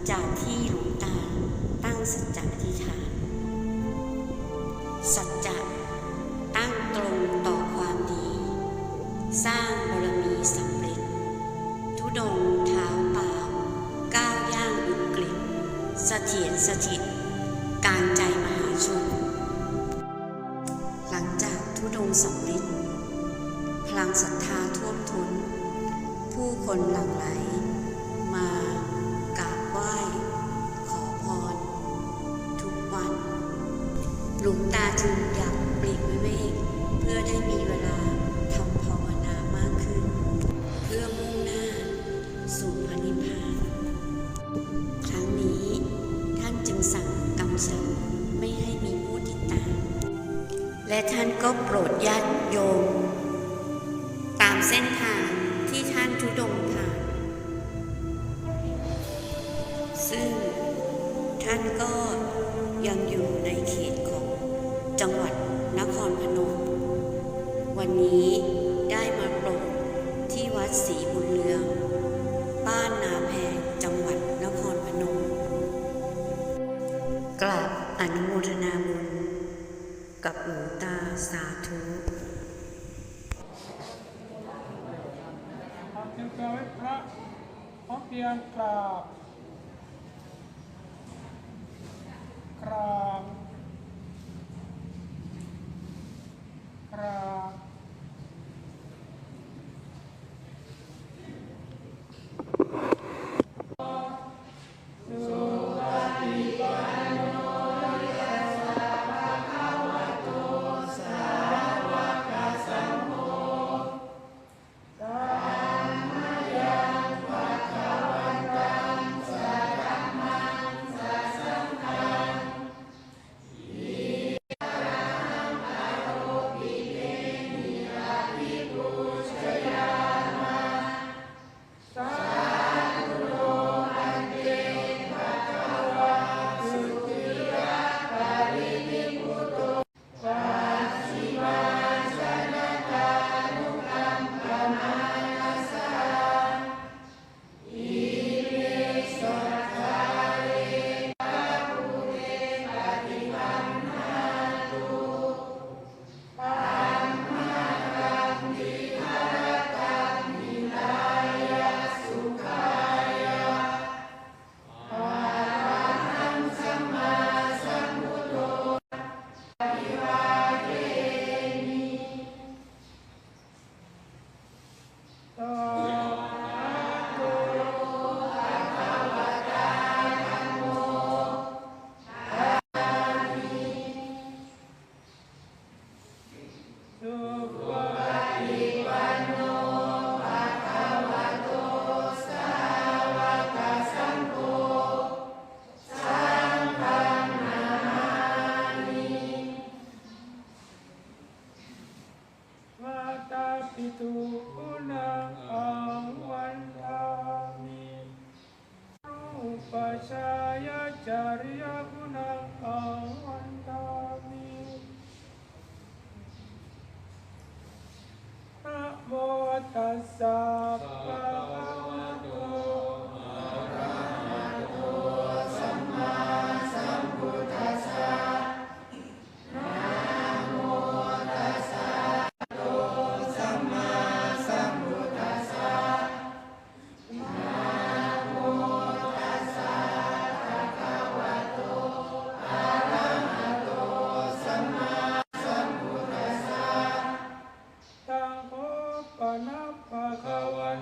จากที่หลวงตาตั้งสัจจะอธิษฐานสัจจะตั้งตรงต่อความดีสร้างบารมีสำเร็จธุดงค์เท้าเปล่าก้าวย่างวิกฤตเสถียรสถิตกลางใจมหาชนหลังจากธุดงค์สำเร็จพลังศรัทธาท่วมท้นผู้คนหลั่งไหลมากราบไหว้ขอพรทุกวันหลวงตาจึงอยากปลีกวิเวกเพื่อได้มีเวลาทำภาวนามากขึ้นเพื่อมุ่งหน้าสู่พระนิพพานครั้งนี้ท่านจึงสั่งกำชับไม่ให้มีผู้ติดตามและท่านก็โปรดญาติโยมตามเส้นทางที่ท่านธุดงค์ผ่านซึ่งท่านก็ยังอยู่ในเขตของจังหวัดนครพนมวันนี้ได้มาโปรดที่วัดศรีบุญเรืองบ้านนาแพงจังหวัดนครพนมกราบอนุโมทนาบุญกับหลวงตาสาธุเตรียมตัวไว้พระพร้อมเพียงกราบกราบกราบสุปฏิปันโนยะสะภะคะวะโตสาวกสังโฆปิตุนังอังวันทามิรูปชายจาริยกุณังอังวันทามินะโมตัสสะภะคะวะโตอะระหะโตสัมมาสัมพุทธัสสะปะนะภะคะวัน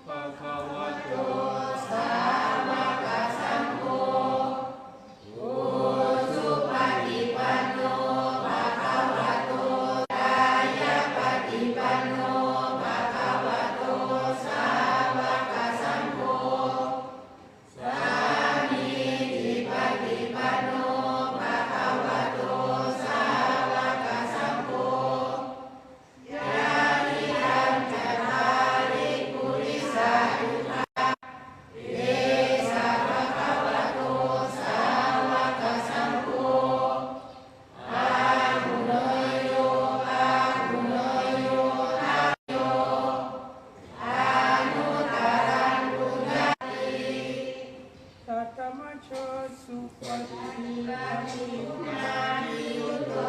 ภะคะวะโตสัตตมะโชสุปฏิปันโน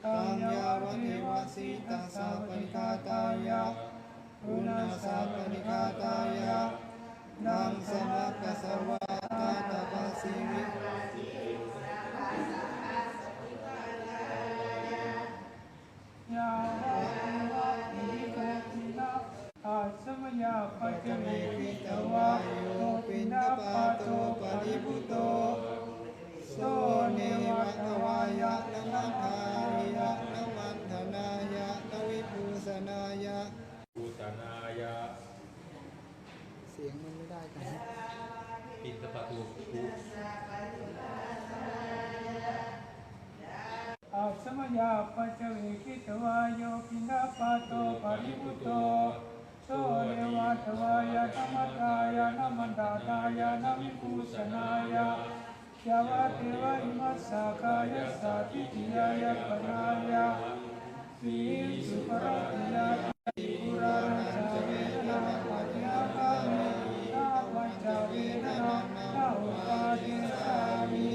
ตังยาวเทวสิตัสสะปริคาตายะปุณสสะปริคาตายะนังสมะกัสสวะตาตปัสสิวิยาวะเทวะอิโกปินะอาสมยาปัจเจเวกิตวะโตปินะปะโตปริปุโตโสเนวะทวายะนมัทายะนมันธนายะนวิภูสนายะภูสนายะเสียงมันไม่ได้กันปิดประตูอาสมยาปัจเจเวกิตวายโยปินะปะโตปริปุโตโสเนวะทวายะนมัทายะนมันธายะนวิภูสนายะยาวะเทวะอิมัสสะกายะสัตถิติยายะปนายะวิสุปรติยะติปุรานะจเวนะปัจจาคะเมนะปัจจเวนะนะอุปาทิสามิ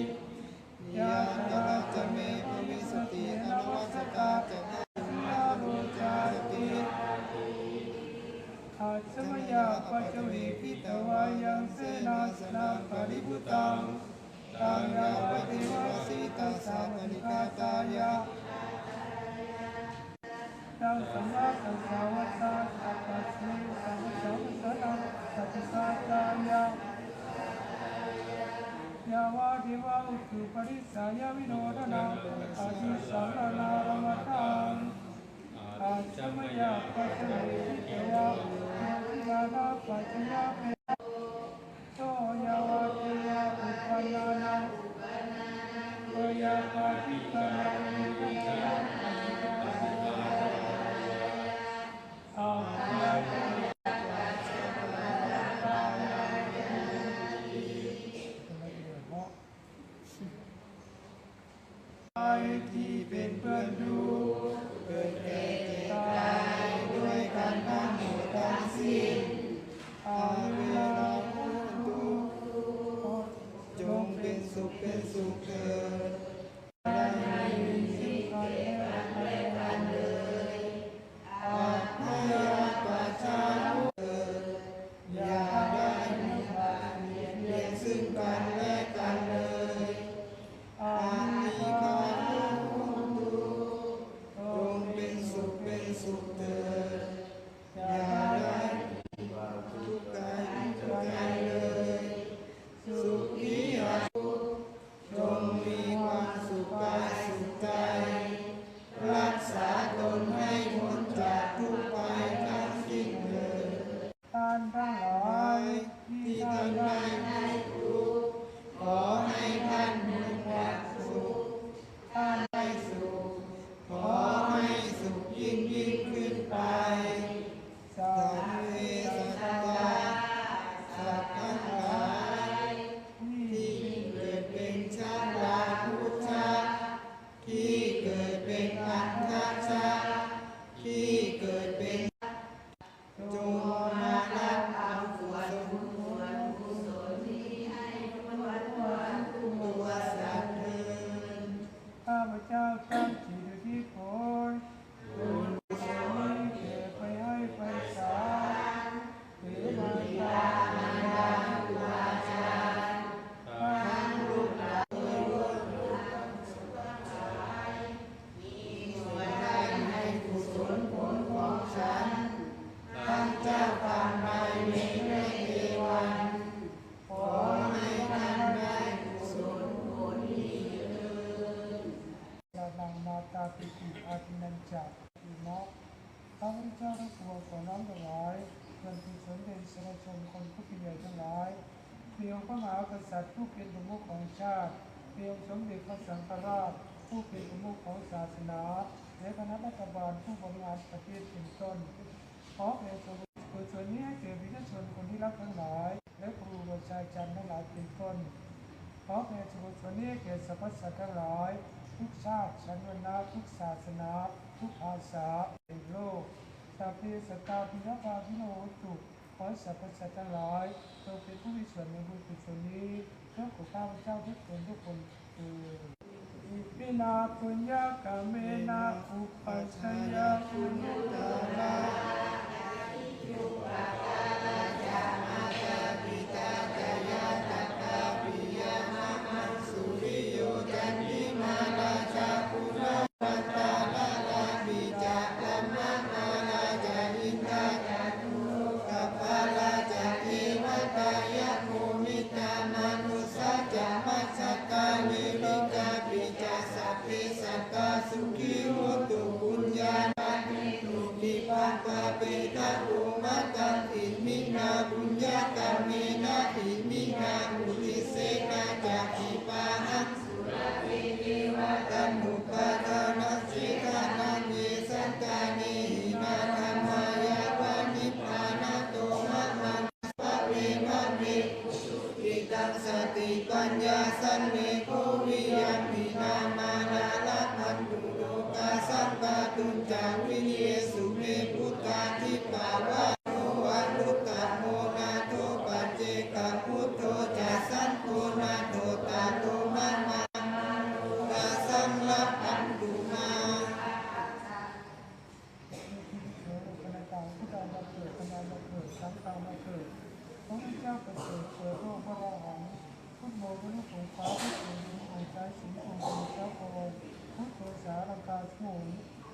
ยะตระจเมภวิสติอนุวัสตาจะนารุจาติอาสมยาปัจเจเวกิตวายังเสนาสนะปริภุตังตังยาวะเทวะสิตัสสะปริคาตายะตังสัมมาสัมพุทธัสสะสัพพะสิสัมมาสัมพุทธัสสะสัพพะตายะยาวะเทวะอุตุปริสายวิโนทนังอาทิสังนารมตังอาจมยาปัจเจเวกิตวะยานาปัจจยาเปโตยาวะเทวะอุปนานังโยยาปาทิตานัง เป็นอันทชาที่เกิดเป็นจงมารับเอาส่วนกุศลนี้ให้ตัวสัตว์เถิด ข้าพเจ้าตั้งจิตอธิษฐานบุญกุศลนี้แก่ไปให้ไปสารหรือมารดาครูอาจารย์ทั้งลูกหลาน ส่วนได้ให้กุศลผลของฉันทั้งเจ้ากรรมนายเวรและเทวันขอให้ท่านได้กุศลผลนี้เถิด ยานังมาตาปิติอาทินันจักอิมะข้าพเจ้าทั้งปวงขอน้อมถวายเพื่อกุศลแด่สาธุชนคนผู้เป็นใหญ่ทั้งหลายเพียงพระมหากษัตริย์ผู้เป็นประมุขของชาติเพียงสมเด็จพระสังฆราชผู้เป็นประมุขของศาสนาและคณะรัฐบาลผู้บริหารประเทศเป็นต้นขอแผ่กุศลนี้ให้แก่ประชาชนคนที่รักทั้งหลายและครูบาอาจารย์ทั้งหลายเป็นต้น ขอแผ่กุศลนี้แก่สรรพสัตว์ทั้งหลายทุกชาติชั้นวรรณะทุกศาสนาทุกภาษาในโลกสัพเพสัตตาพิณภาพิโนโหตุขอสรรพสัตว์ทั้งหลายจงเป็นผู้มีส่วนในบุญกุศลนี้เพื่อของข้าพเจ้าทุกคนเถิดอิปินาปุญญากาเมนะอุปัชฌายาปุญญตาลา สุขีโหตุปุญญาณัติตุปิปังปะเปตะโอมัตตังอิมินาปุญญากาเมนะอิมินาอุติเสนาจักขิปาหังสุรติเทวตัมมุปะทานัสสิกานันเยสันตานิหินาธรรมายาวานิพพานะโตมะมังปะเวมะเมสุติตังสติปัญญาสันเมโควิยัมปินามานาลัตถันตุโลกาสัมปะตุญจาวิเยสุเมพุทธาทิปาวะโนวัลุตตะโมนาโทปัจเจกพุทโธจะสันโฆนาโตตาโตมานาตาสัมลับอันตุมา คณะกรรมการมาเกิดคณะมาเกิดสังฆามาเกิดพระพุทธเจ้าประเสริฐเกิดโลกพระราหังพุทโธพระลูกของฟ้าพุทโธพระลูกของใจสิงห์ของพระเจ้าโพพุทโธสารังกาสมุน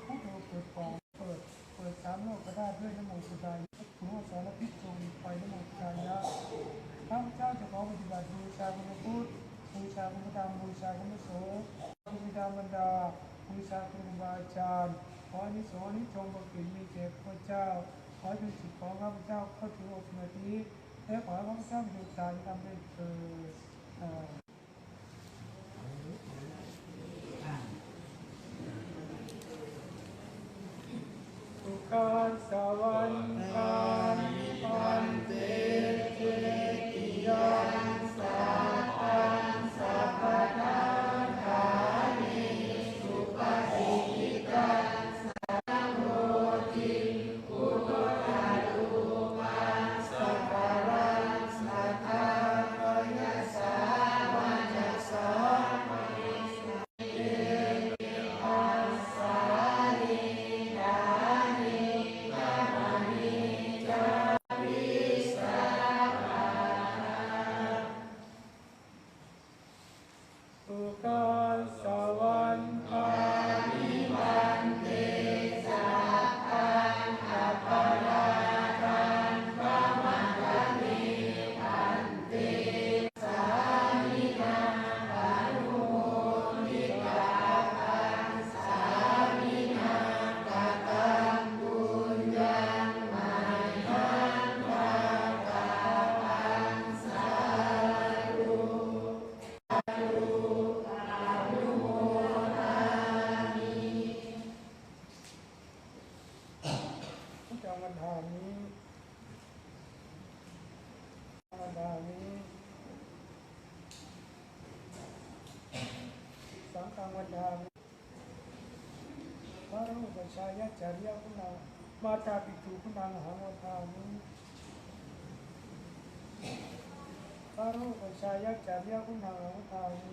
พุทโธเปิดกล่องเปิดสามโลกก็ได้ด้วยนโมสุดายพุทโธสารพิษจงไปนโมสุดายะข้าพเจ้าจะขอปฏิบัติบูชาคุณพุทธบูชาคุณธรรมบูชาคุณโสคุณบิดามารดาบูชาคุณครูบาอาจารย์ขออานิสงส์นี้จงบังเกิดมีแก่ข้าพเจ้าขอจงจิตของข้าพเจ้าเข้าถึงอกสมาธิและขอให้ข้าพเจ้ามีดวงตาที่ทำได้เถิดสุขัสสวรรคานิปันเตเจติยังสัพพังสัพพทาธานิสุปฏิทิตังสัพโพธิพุทโธทารุปังสัพพะรังสัทธาปยัสสาวัจจสามิเยอัสสาลิดานิกามนิจาวิสาภาสุขัสสวรรคานิปันเตสัพพังอัปปาราคังปะมังคะเมพันเตสามินังอนุโมทิตาคังสามินังกตังบุญยังไมหังภาคาปังสาธุอนุโมทามิพุทธังวันทามิวันทามิสังฆังวันทามิ ารุปัชชายจริยคุณังมาตาปิตุคุณังหังวันทามิคารุปัชชายจริยคุณังหังวันทามิ